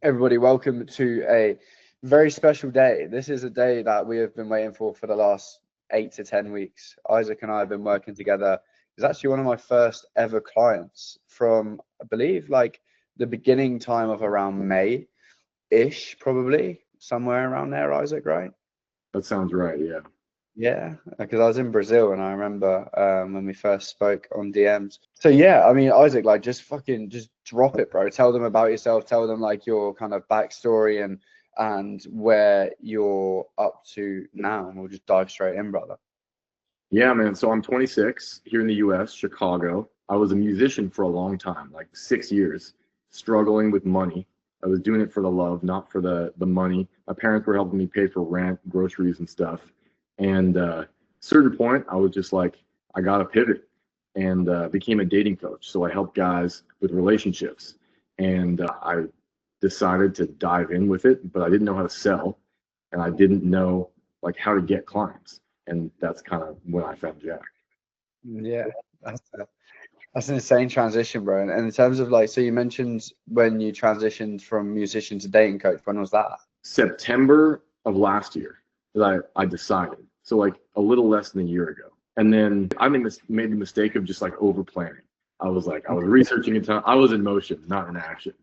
Everybody, welcome to a very special day. This is a day that we have been waiting for the last 8 to 10 weeks. Isaac and I have been working together. He's actually one of my first ever clients from, I believe, like the beginning time of around May-ish, probably somewhere around there, Isaac, right? That sounds right. Yeah. Yeah, because I was in Brazil and I remember when we first spoke on DMs. So yeah, I mean, Isaac, like just drop it, bro. Tell them about yourself. Tell them like your kind of backstory and where you're up to now, and we'll just dive straight in, brother. Yeah, man. So I'm 26 here in the US, Chicago. I was a musician for a long time, like 6 years, struggling with money. I was doing it for the love, not for the money. My parents were helping me pay for rent, groceries, and stuff. And certain point, I was just like, I got to pivot, and became a dating coach. So I help guys with relationships, and I decided to dive in with it, but I didn't know how to sell, and I didn't know like how to get clients, and that's kind of when I found Jack. Yeah, that's an insane transition, bro. And in terms of like, so you mentioned when you transitioned from musician to dating coach. When was that? September of last year that I decided. So like a little less than a year ago. And then I made the mistake of just like over planning. I was like, I was researching a ton. I was in motion, not in action.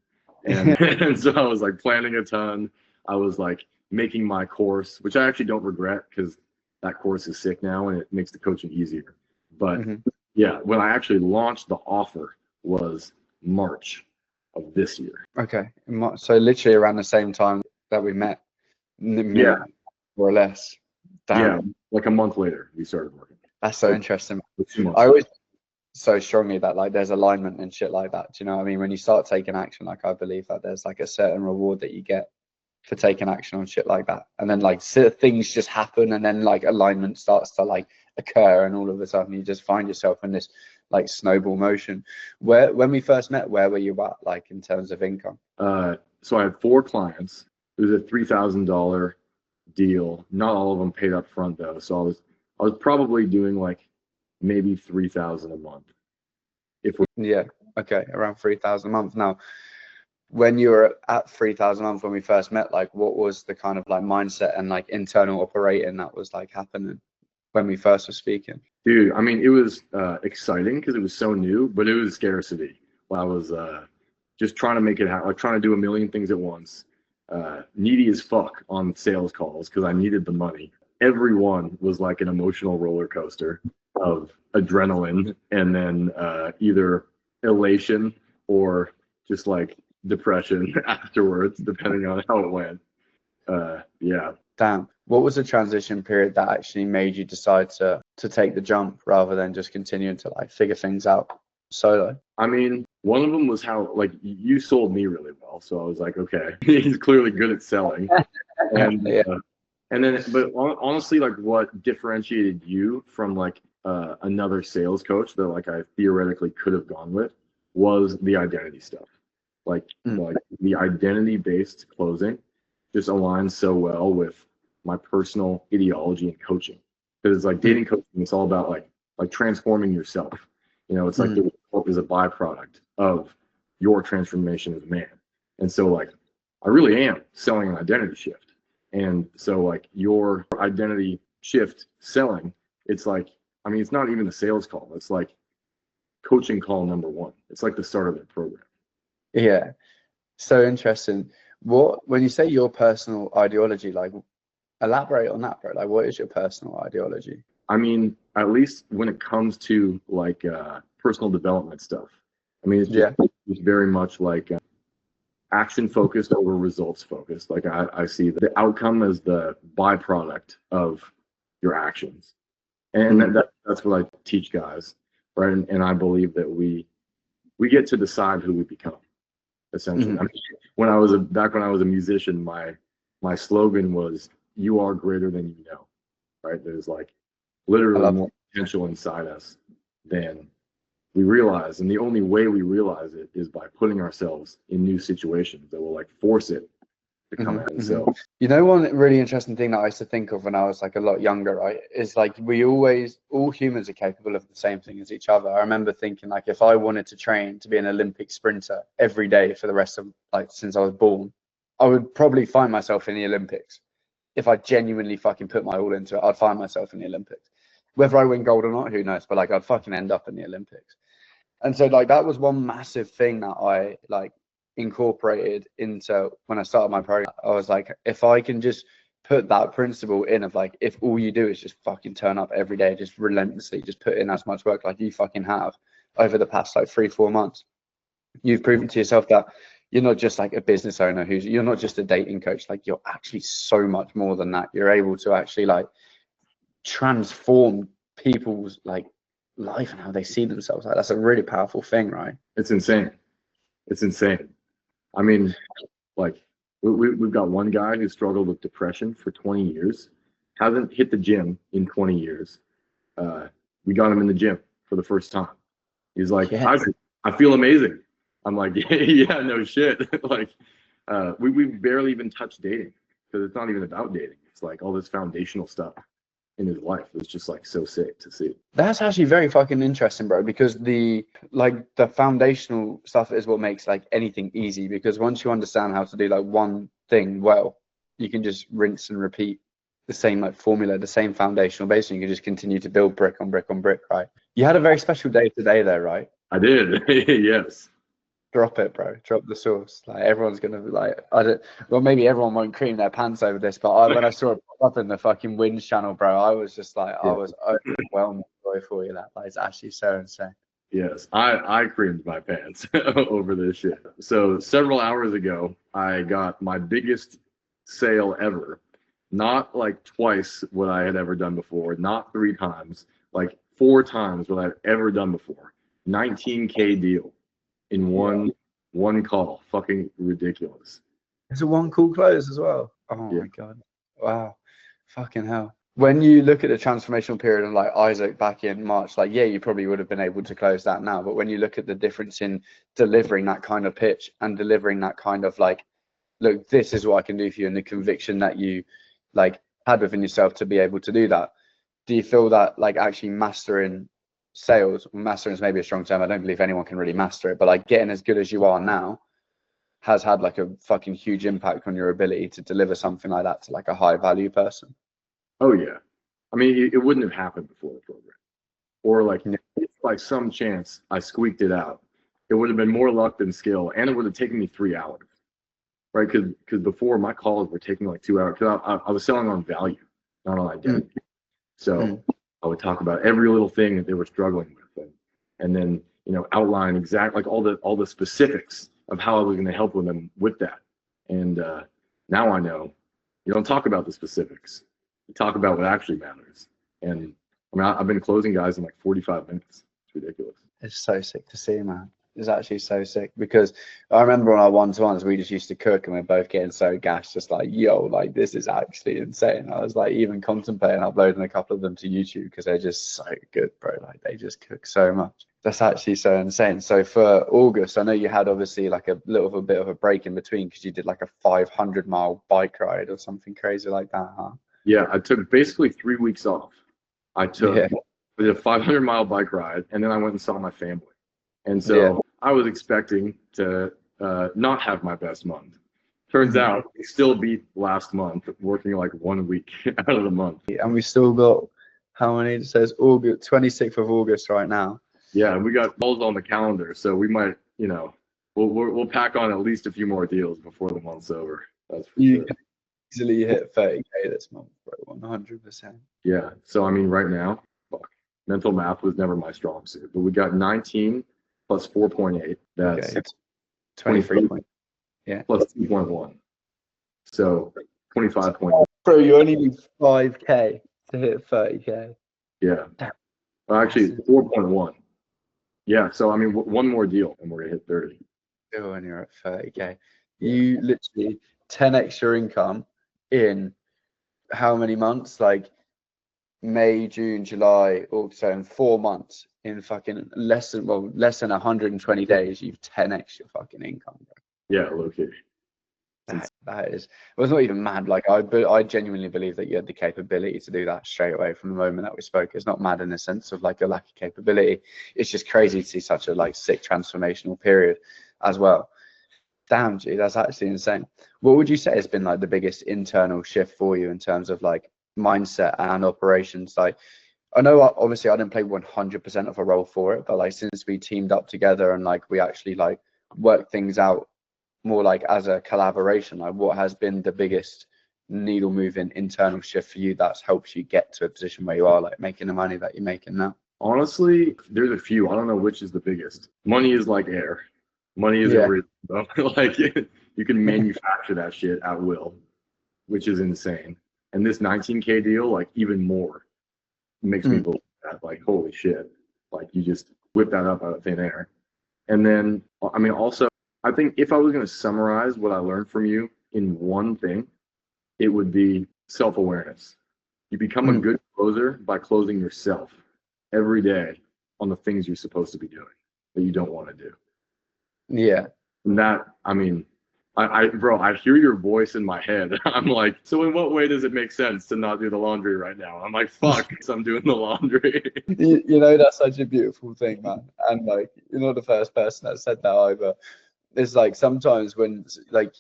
And, and so I was like planning a ton. I was like making my course, which I actually don't regret because that course is sick now and it makes the coaching easier. But hmm yeah, when I actually launched the offer was March of this year. Okay, so literally around the same time that we met, Yeah, more or less. yeah. Damn, Like a month later, we started working. that's so Like interesting. 2 months I later. always so strongly that like there's alignment and shit like that. Do you know what I mean? When you start taking action, like I believe that there's like a certain reward that you get for taking action on shit like that. And then like things just happen and then like alignment starts to like occur and all of a sudden you just find yourself in this like snowball motion. When we first met, where were you at like in terms of income? So I had 4 clients. It was a $3,000 deal. Not all of them paid up front though. So I was probably doing like maybe 3,000 a month. If we Yeah, okay, around 3,000 a month. Now, when you were at 3,000 a month when we first met, like what was the kind of like mindset and like internal operating that was like happening when we first were speaking? Dude, I mean, it was exciting because it was so new, but it was scarcity. I was just trying to make it happen, like trying to do a million things at once. Needy as fuck on sales calls because I needed the money. Everyone was like an emotional roller coaster of adrenaline and then either elation or just like depression afterwards, depending on how it went. Yeah. Damn. What was the transition period that actually made you decide to take the jump rather than just continuing to like figure things out solo? I mean, one of them was how like you sold me really well, so I was like, okay, he's clearly good at selling, and Yeah. and then, but honestly, like what differentiated you from like another sales coach that like I theoretically could have gone with was the identity stuff, like Mm, like the identity based closing just aligns so well with my personal ideology and coaching because it's like mm, dating coaching, it's all about like transforming yourself. It's like mm, the result is a byproduct of your transformation as a man. And so like I really am selling an identity shift. And so like your identity shift selling, it's like, I mean, it's not even a sales call. It's like coaching call number one. It's like the start of their program. yeah. So interesting. When you say your personal ideology, like elaborate on that, bro. Like what is your personal ideology? I mean, at least when it comes to like personal development stuff, I mean, Yeah. it's very much like action focused over results focused. Like I see the outcome as the byproduct of your actions, and Mm, that's what I teach guys, right? And I believe that we get to decide who we become, essentially. mm, I mean, back when I was a musician, my slogan was "You are greater than you know." Right? There's like I literally love more potential inside us than we realize, and the only way we realize it is by putting ourselves in new situations that will like force it to come out. So You know, one really interesting thing that I used to think of when I was like a lot younger, right, is like all humans are capable of the same thing as each other. I remember thinking like if I wanted to train to be an Olympic sprinter every day for the rest of like since I was born, I would probably find myself in the Olympics. If I genuinely fucking put my all into it, I'd find myself in the Olympics. Whether I win gold or not, who knows? But like, I'd fucking end up in the Olympics. And so like that was one massive thing that I like incorporated into when I started my program. I was like, if I can just put that principle in of like, if all you do is just fucking turn up every day, just relentlessly, just put in as much work like you fucking have over the past like 3-4 months, you've proven to yourself that you're not just like a business owner you're not just a dating coach. Like, you're actually so much more than that. You're able to actually like transform people's like life and how they see themselves. Like, that's a really powerful thing, right? It's insane. It's insane. I mean, like we've got one guy who struggled with depression for 20 years, hasn't hit the gym in 20 years. We got him in the gym for the first time. He's like, Yeah. I feel amazing. I'm like, yeah, no shit. Like, we barely even touched dating, because it's not even about dating. It's like all this foundational stuff in his life. It's just like so sick to see. That's actually very fucking interesting, bro, because the foundational stuff is what makes like anything easy, because once you understand how to do like one thing well, you can just rinse and repeat the same like formula, the same foundational base, and you can just continue to build brick on brick on brick, right? You had a very special day today there, right? I did. Yes. Drop it, bro. Drop the sauce. Like, everyone's gonna be like, well, maybe everyone won't cream their pants over this, but when I saw it pop up in the fucking Wins channel, bro, I was just like, I was overwhelmed for you. That like, it's actually so insane. Yes, I creamed my pants over this shit. So several hours ago, I got my biggest sale ever. Not like twice what I had ever done before, not 3 times, like 4 times what I've ever done before. 19K deal in one call. Fucking ridiculous. It's a one call close as well. Oh Yeah. my god. Wow. Fucking hell. When you look at the transformational period of like Isaac back in March, like, yeah, you probably would have been able to close that now. But when you look at the difference in delivering that kind of pitch and delivering that kind of like, look, this is what I can do for you, and the conviction that you like had within yourself to be able to do that, do you feel that like actually mastering sales, mastering is maybe a strong term, I don't believe anyone can really master it, but like getting as good as you are now has had like a fucking huge impact on your ability to deliver something like that to like a high value person? Oh yeah. I mean, it wouldn't have happened before the program. Or like, if by some chance I squeaked it out, it would have been more luck than skill, and it would have taken me 3 hours, right? Because before, my calls were taking like 2 hours, because I was selling on value, not on identity. So I would talk about every little thing that they were struggling with, and then outline exactly like all the specifics of how I was going to help them with that. And now I know you don't talk about the specifics, you talk about what actually matters. And I mean, I've been closing guys in like 45 minutes. It's ridiculous. It's so sick to see, man. It's actually so sick, because I remember on our one-to-ones, we just used to cook and we're both getting so gassed, just like, yo, like, this is actually insane. I was like even contemplating uploading a couple of them to YouTube, because they're just so good, bro. Like, they just cook so much. That's actually so insane. So for August, I know you had obviously like a little bit of a break in between, because you did like a 500-mile bike ride or something crazy like that, huh? Yeah, I took basically 3 weeks off. I did a 500-mile bike ride, and then I went and saw my family. And so I was expecting to not have my best month. Turns out we still beat last month, working like 1 week out of the month. And we still got, how many? It says August, 26th of August right now. Yeah, we got balls on the calendar, so we might, we'll pack on at least a few more deals before the month's over. That's for sure. Can easily hit 30K this month, bro, 100%. Yeah, so I mean, right now, mental math was never my strong suit, but we got 19 plus 4.8. That's 23. Plus 2.1. So 25.8. Bro, you only need 5K to hit 30K. Yeah. Actually, 4.1. Yeah. So I mean, one more deal and we're gonna hit 30. Still, when you're at 30K, you literally 10x your income in how many months? Like May, June, July, August, so in 4 months, in fucking less than 120 days, you've 10x your fucking income, bro. Yeah, low key. That is, it was not even mad. Like, I genuinely believe that you had the capability to do that straight away from the moment that we spoke. It's not mad in the sense of like a lack of capability. It's just crazy to see such a like sick transformational period as well. Damn, G, that's actually insane. What would you say has been like the biggest internal shift for you in terms of like mindset and operations? Like, I know obviously I didn't play 100% of a role for it, but like since we teamed up together and like we actually like worked things out more like as a collaboration, like what has been the biggest needle moving internal shift for you that's helped you get to a position where you are, like making the money that you're making now? Honestly, there's a few. I don't know which is the biggest. Money is like air. Money isn't Yeah. real. Like you can manufacture that shit at will, which is insane. And this 19K deal, like even more, makes me believe that. Like holy shit, like you just whip that up out of thin air. And then I mean, also, I think if I was going to summarize what I learned from you in one thing, it would be self-awareness. You become a good closer by closing yourself every day on the things you're supposed to be doing that you don't want to do. Yeah. And that, I mean, bro, I hear your voice in my head. I'm like, so in what way does it make sense to not do the laundry right now? I'm like, fuck, I'm doing the laundry. You know, that's such a beautiful thing, man. And like, you're not the first person that said that either. It's like sometimes when like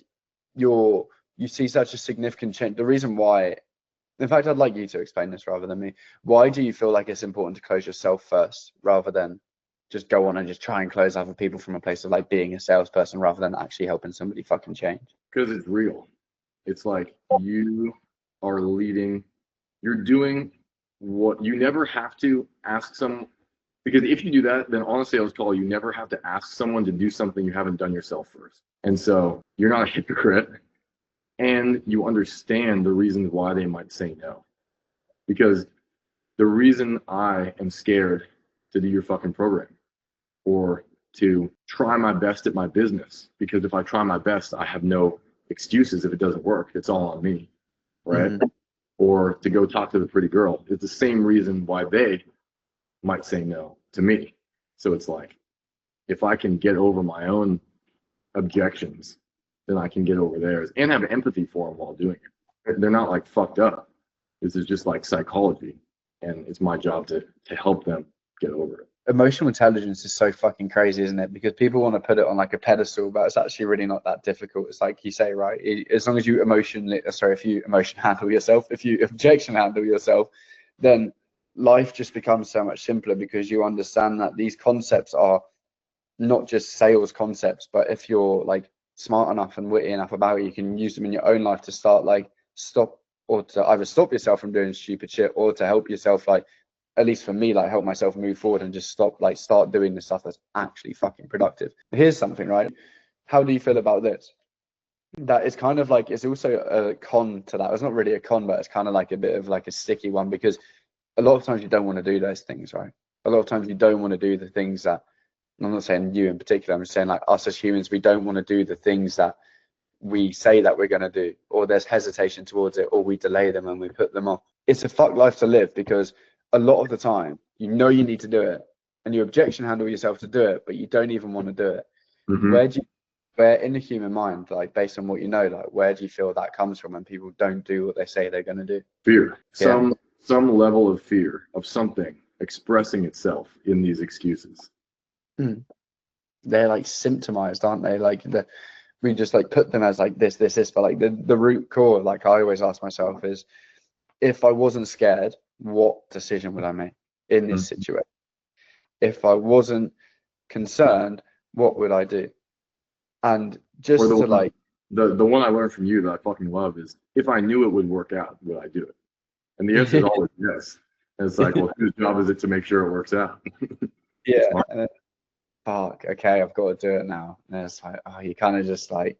you see such a significant change. The reason why, in fact, I'd like you to explain this rather than me. Why do you feel like it's important to close yourself first rather than just go on and just try and close other people from a place of like being a salesperson rather than actually helping somebody fucking change? Because it's real. It's like you are leading, you're doing what you never have to ask someone. Because if you do that, then on a sales call, you never have to ask someone to do something you haven't done yourself first. And so you're not a hypocrite, and you understand the reasons why they might say no. Because the reason I am scared to do your fucking program or to try my best at my business, because if I try my best, I have no excuses if it doesn't work. It's all on me, right? Or to go talk to the pretty girl. It's the same reason why they might say no to me. So it's like, if I can get over my own objections, then I can get over theirs and have empathy for them while doing it. They're not like fucked up. This is just like psychology, and it's my job to help them get over it. Emotional intelligence is so fucking crazy, isn't it? Because people want to put it on like a pedestal, but it's actually really not that difficult. It's like you say, right? As long as you if you emotion handle yourself, if you objection handle yourself, then life just becomes so much simpler because you understand that these concepts are not just sales concepts, but if you're like smart enough and witty enough about it, you can use them in your own life to start like stop, or to either stop yourself from doing stupid shit or to help yourself, like at least for me, like help myself move forward and just start doing the stuff that's actually fucking productive. Here's something, right? How do you feel about this? That is kind of like, it's also a con to that. It's not really a con, but it's kind of like a bit of like a sticky one, because a lot of times you don't want to do those things, right? A lot of times you don't want to do the things that, I'm not saying you in particular, I'm just saying like us as humans, we don't want to do the things that we say that we're going to do, or there's hesitation towards it, or we delay them and we put them off. It's a fuck life to live, because a lot of the time you know you need to do it and you objection handle yourself to do it, but you don't even want to do it. Where in the human mind, like based on what you know, like where do you feel that comes from when people don't do what they say they're going to do? Fear. Some level of fear of something expressing itself in these excuses. They're like symptomized, aren't they? Like we just like put them as like this, but like the root core, like I always ask myself is, if I wasn't scared, what decision would I make in this situation? If I wasn't concerned, what would I do? And just to like the one I learned from you that I fucking love is, if I knew it would work out, would I do it? And the answer is always yes. And it's like, well, whose job is it to make sure it works out? Yeah. And then, fuck, okay, I've got to do it now. And it's like, oh, you kind of just like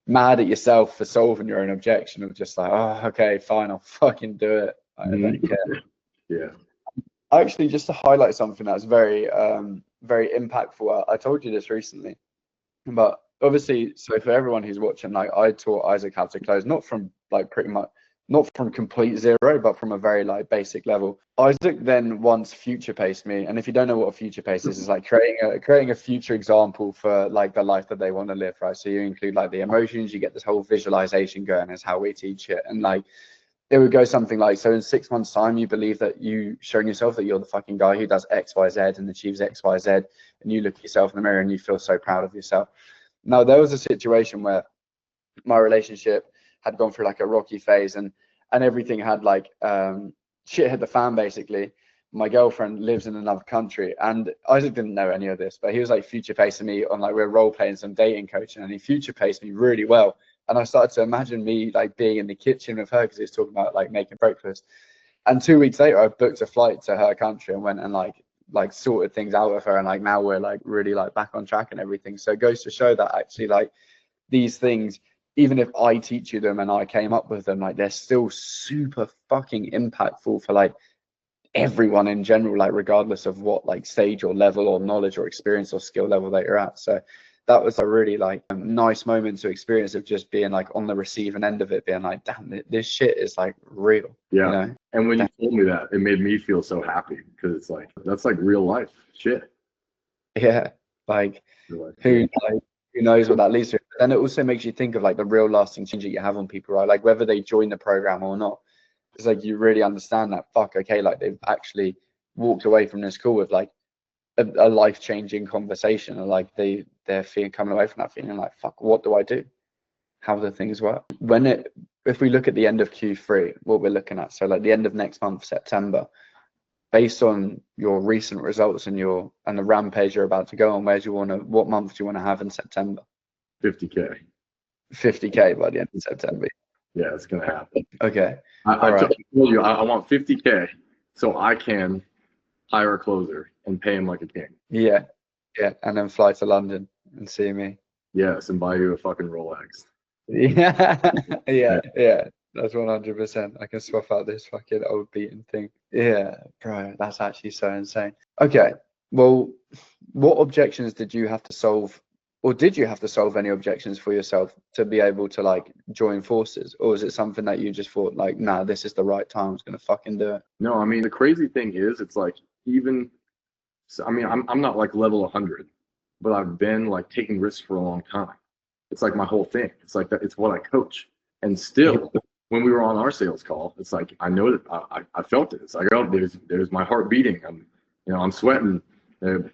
mad at yourself for solving your own objection of just like, oh, okay, fine, I'll fucking do it. I don't care. Yeah. Actually, just to highlight something that's very, very impactful. I told you this recently, but obviously, so for everyone who's watching, like I taught Isaac how to close, not from like pretty much, not from complete zero, but from a very like basic level. Isaac then once future paced me, and if you don't know what a future pace is, it's like creating a future example for like the life that they want to live, right? So you include like the emotions, you get this whole visualization going, is how we teach it, and like it would go something like, so in 6 months time, you believe that you showing yourself that you're the fucking guy who does X, Y, Z and achieves X, Y, Z, and you look at yourself in the mirror and you feel so proud of yourself. Now, there was a situation where my relationship had gone through like a rocky phase, and everything had like shit hit the fan basically. My girlfriend lives in another country, and Isaac didn't know any of this, but he was like future pacing me on, like, we we're role playing some dating coaching, and he future paced me really well. And I started to imagine me like being in the kitchen with her, because he was talking about like making breakfast. And 2 weeks later, I booked a flight to her country and went and like sorted things out with her, and like now we're like really like back on track and everything. So it goes to show that actually like these things, even if I teach you them and I came up with them, like they're still super fucking impactful for like everyone in general, like regardless of what like stage or level or knowledge or experience or skill level that you're at. So that was a really like nice moment to experience, of just being like on the receiving end of it, being like, damn, this shit is like real. Yeah. You know? And when you told me that, it made me feel so happy, because it's like, that's like real life shit. Yeah. Like who knows what that leads to. But then it also makes you think of like the real lasting change that you have on people, right? Like whether they join the program or not. It's like you really understand that, fuck, okay, like they've actually walked away from this call with like a life-changing conversation, and like they're feeling, coming away from that feeling like, fuck, what do I do? How do things work? If we look at the end of Q3, what we're looking at, so like the end of next month, September, based on your recent results and the rampage you're about to go on, what month do you want to have in September? 50K. 50K by the end of September. Yeah, it's gonna happen. Okay. I told you I want 50K so I can hire a closer and pay him like a king. Yeah, and then fly to London and see me. Yes, and buy you a fucking Rolex. Yeah. That's 100%. I can swap out this fucking old beaten thing. Yeah, bro, that's actually so insane. Okay, well, what objections did you have to solve, or did you have to solve any objections for yourself to be able to like join forces, or is it something that you just thought like, nah, this is the right time, I was gonna fucking do it? No, I mean, the crazy thing is, it's like, even, I mean, I'm not like level 100, but I've been like taking risks for a long time. It's like my whole thing. It's like that. It's what I coach. And still, when we were on our sales call, it's like, I know that I felt it. It's like, oh, there's my heart beating. I'm sweating. That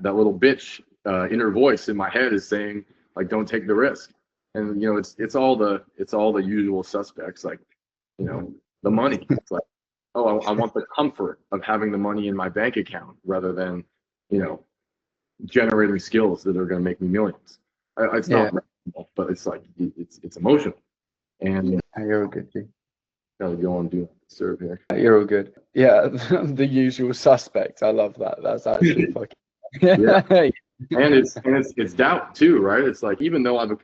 little bitch inner voice in my head is saying like, don't take the risk. And it's all the usual suspects, like the money. It's like, oh, I want the comfort of having the money in my bank account rather than generating skills that are going to make me millions. It's not rational, but it's like it's emotional. And you're all good, dude. Gotta go and do serve here. You're all good. Yeah, the usual suspects. I love that. That's actually fucking. Yeah. And it's doubt too, right? It's like, even though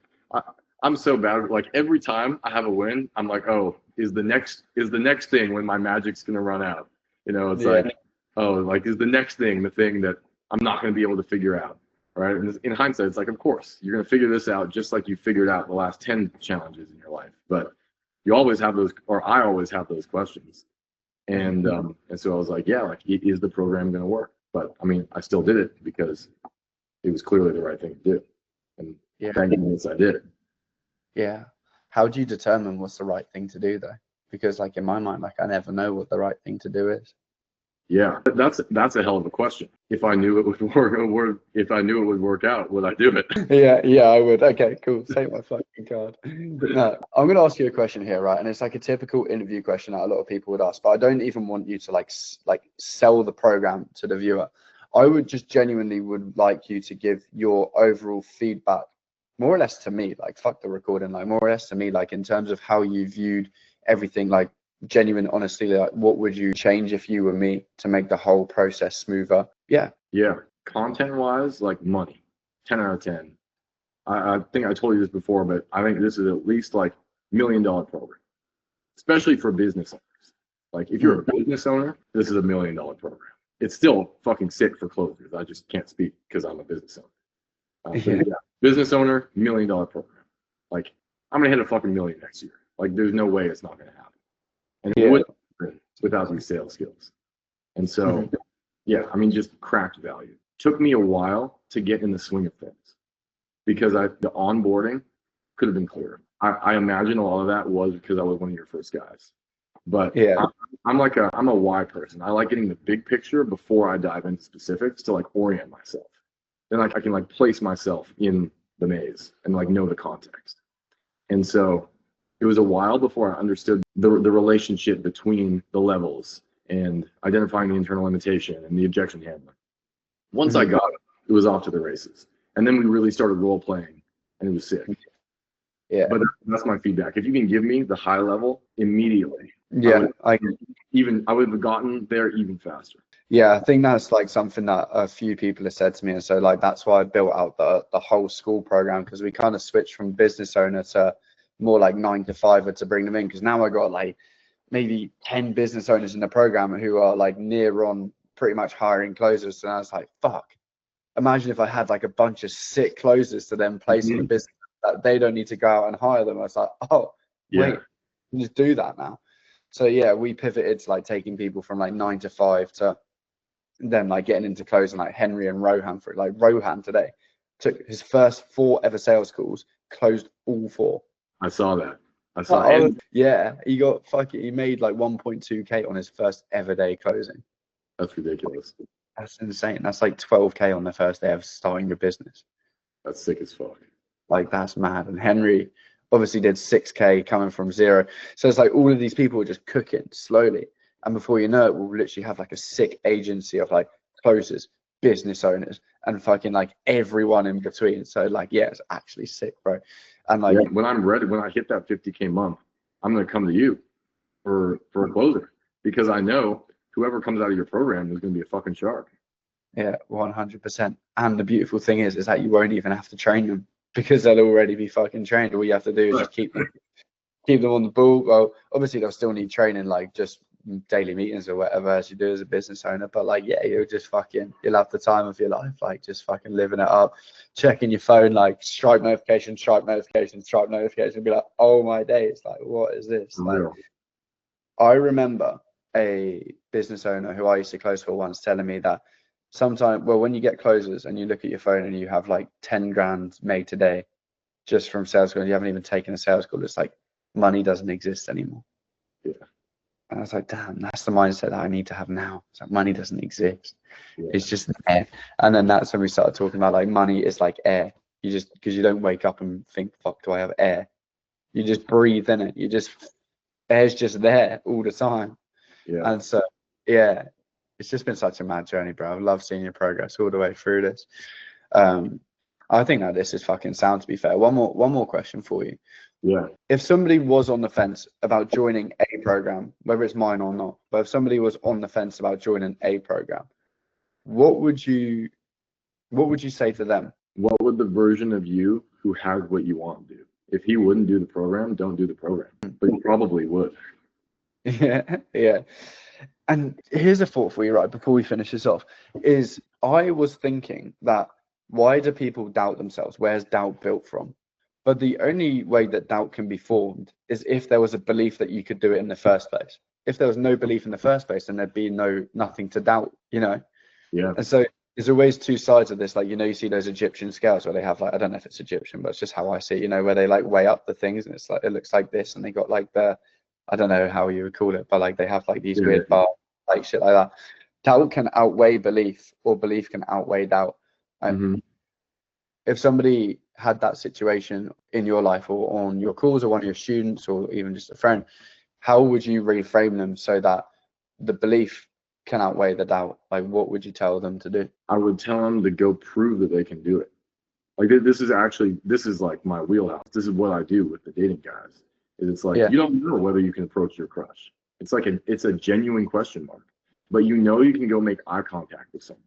I'm so bad, like every time I have a win, I'm like, oh, is the next thing when my magic's gonna run out? It's like, oh, like, is the next thing the thing that I'm not gonna be able to figure out, right? And in hindsight, it's like, of course you're gonna figure this out, just like you figured out the last 10 challenges in your life. But you always have those, or I always have those questions. And so I was like, yeah, like, is the program gonna work? But I mean, I still did it because it was clearly the right thing to do. And thank goodness I did it. Yeah. How do you determine what's the right thing to do though? Because like in my mind, like I never know what the right thing to do is. Yeah, that's a hell of a question. If I knew it would work out, would I do it? Yeah, I would. Okay, cool. Take my fucking card. No, I'm gonna ask you a question here, right? And it's like a typical interview question that a lot of people would ask, but I don't even want you to like sell the program to the viewer. I would just genuinely would like you to give your overall feedback, more or less to me, like fuck the recording, like more or less to me, like in terms of how you viewed everything, like genuine, honestly, like what would you change if you were me to make the whole process smoother? Yeah. Content wise, like money, 10 out of 10. I think I told you this before, but I think this is at least like $1 million program, especially for business owners. Like if you're a business owner, this is $1 million program. It's still fucking sick for closers. I just can't speak because I'm a business owner. Business owner, $1 million program. Like, I'm gonna hit a fucking million next year. Like, there's no way it's not gonna happen. And it wouldn't happen without these sales skills. And so, I mean, just cracked value. Took me a while to get in the swing of things because the onboarding could have been clearer. I imagine a lot of that was because I was one of your first guys. But I'm a why person. I like getting the big picture before I dive into specifics to like orient myself. Then like I can like place myself in the maze and like know the context. And so it was a while before I understood the relationship between the levels and identifying the internal limitation and the objection handling. Once I got it, it was off to the races. And then we really started role playing, and it was sick. Yeah. But that's my feedback. If you can give me the high level immediately, Yeah, I would have gotten there even faster. Yeah, I think that's like something that a few people have said to me, and so like that's why I built out the whole school program, because we kind of switched from business owner to more like 9-to-5 to bring them in, because now I got like maybe 10 business owners in the program who are like near on pretty much hiring closers. And I was like, fuck, imagine if I had like a bunch of sick closers to then place in the business that they don't need to go out and hire them. I was like, oh wait, you can just do that now. So yeah, we pivoted to like taking people from like 9-to-5 to then like getting into closing, like Henry and Rohan. For like Rohan today took his first 4 ever sales calls, closed all 4. I saw that. Yeah, he got he made like 1.2k on his first ever day closing. That's ridiculous. That's insane. That's like 12k on the first day of starting your business. That's sick as fuck. Like that's mad. And Henry obviously did 6k coming from 0. So it's like all of these people are just cooking slowly, and before you know it, we'll literally have like a sick agency of like closers, business owners, and fucking like everyone in between. So like, yeah, it's actually sick, bro. And like, when I'm ready, when I hit that 50k month, I'm gonna come to you for a closer, because I know whoever comes out of your program is gonna be a fucking shark. Yeah, 100%. And the beautiful thing is that you won't even have to train them, because they'll already be fucking trained. All you have to do is just keep them on the ball. Well, obviously they'll still need training, like just daily meetings or whatever as you do as a business owner, but like, yeah, you'll have the time of your life, like just fucking living it up, checking your phone, like Stripe notification, be like, oh my days, like what is this? Like, I remember a business owner who I used to close for once telling me that sometimes, well, when you get closers and you look at your phone and you have like 10 grand made today just from sales calls, you haven't even taken a sales call, it's like money doesn't exist anymore. Yeah. And I was like, damn, that's the mindset that I need to have now. It's like money doesn't exist. Yeah. It's just there. And then that's when we started talking about like money is like air. You just, because you don't wake up and think, fuck, do I have air? You just breathe in it. Air's just there all the time. Yeah. And so, yeah, it's just been such a mad journey, bro. I've loved seeing your progress all the way through this. I think that this is fucking sound, to be fair. One more question for you. Yeah. If somebody was on the fence about joining a program, whether it's mine or not, but if somebody was on the fence about joining a program, what would you say to them? What would the version of you who has what you want do? If he wouldn't do the program, don't do the program. But he probably would. Yeah. And here's a thought for you, right, before we finish this off, is I was thinking that why do people doubt themselves? Where's doubt built from? But the only way that doubt can be formed is if there was a belief that you could do it in the first place. If there was no belief in the first place, then there'd be nothing to doubt, you know? Yeah. And so there's always two sides of this. Like, you know, you see those Egyptian scales where they have like, I don't know if it's Egyptian, but it's just how I see it, you know, where they like weigh up the things and it's like, it looks like this. And they got like I don't know how you would call it, but like they have like these weird bars, like shit like that. Doubt can outweigh belief, or belief can outweigh doubt. And if somebody had that situation in your life or on your calls or one of your students or even just a friend, how would you reframe them so that the belief can outweigh the doubt? Like, what would you tell them to do? I would tell them to go prove that they can do it. Like, this is like my wheelhouse. This is what I do with the dating guys. It's like, you don't know whether you can approach your crush. It's like it's a genuine question mark, but you know you can go make eye contact with someone.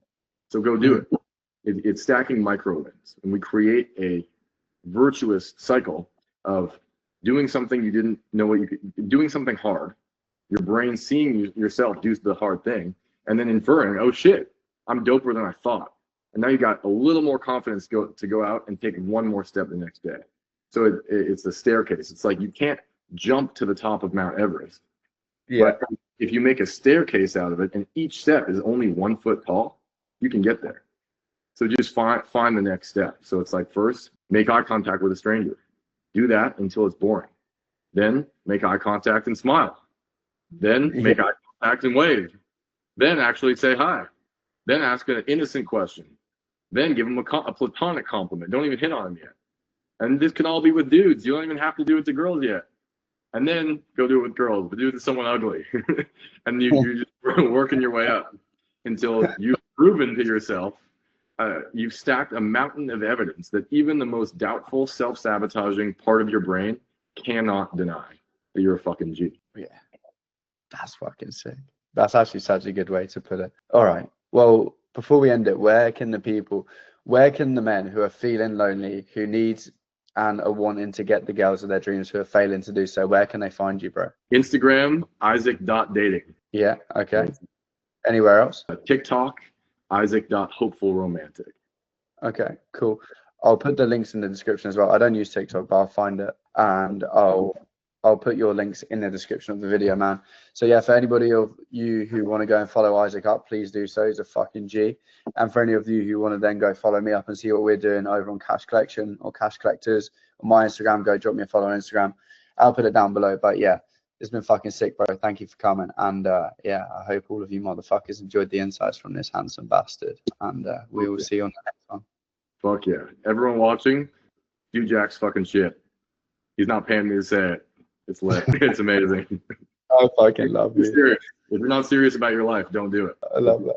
So go do it. It's stacking micro wins, and we create a virtuous cycle of doing something you didn't know what you could, doing something hard, your brain seeing yourself do the hard thing, and then inferring, oh shit, I'm doper than I thought. And now you got a little more confidence to go out and take one more step the next day. So it's a staircase. It's like you can't jump to the top of Mount Everest. Yeah. But if you make a staircase out of it and each step is only 1 foot tall, you can get there. So just find the next step. So it's like, first, make eye contact with a stranger. Do that until it's boring. Then make eye contact and smile. Then make eye contact and wave. Then actually say hi. Then ask an innocent question. Then give them a platonic compliment. Don't even hit on them yet. And this can all be with dudes. You don't even have to do it to girls yet. And then go do it with girls, but do it to someone ugly. And you're just working your way up until you've proven to yourself, you've stacked a mountain of evidence that even the most doubtful, self-sabotaging part of your brain cannot deny that you're a fucking G. Yeah. That's fucking sick. That's actually such a good way to put it. All right. Well, before we end it, where can the men who are feeling lonely, who need and are wanting to get the girls of their dreams, who are failing to do so, where can they find you, bro? Instagram, Isaac.dating. Yeah. Okay. Anywhere else? TikTok, Isaac.hopefulromantic. Okay, cool. I'll put the links in the description as well. I don't use TikTok, but I'll find it, and I'll put your links in the description of the video, man. So yeah, for anybody of you who want to go and follow Isaac up, please do so. He's a fucking G. And for any of you who want to then go follow me up and see what we're doing over on Cash Collection or Cash Collectors on my Instagram, go drop me a follow on Instagram. I'll put it down below. But yeah, it's been fucking sick, bro. Thank you for coming. And yeah, I hope all of you motherfuckers enjoyed the insights from this handsome bastard. And we will see you on the next one. Fuck yeah. Everyone watching, do Jack's fucking shit. He's not paying me to say it. It's lit. It's amazing. I fucking love you. If you're not serious about your life, don't do it. I love that.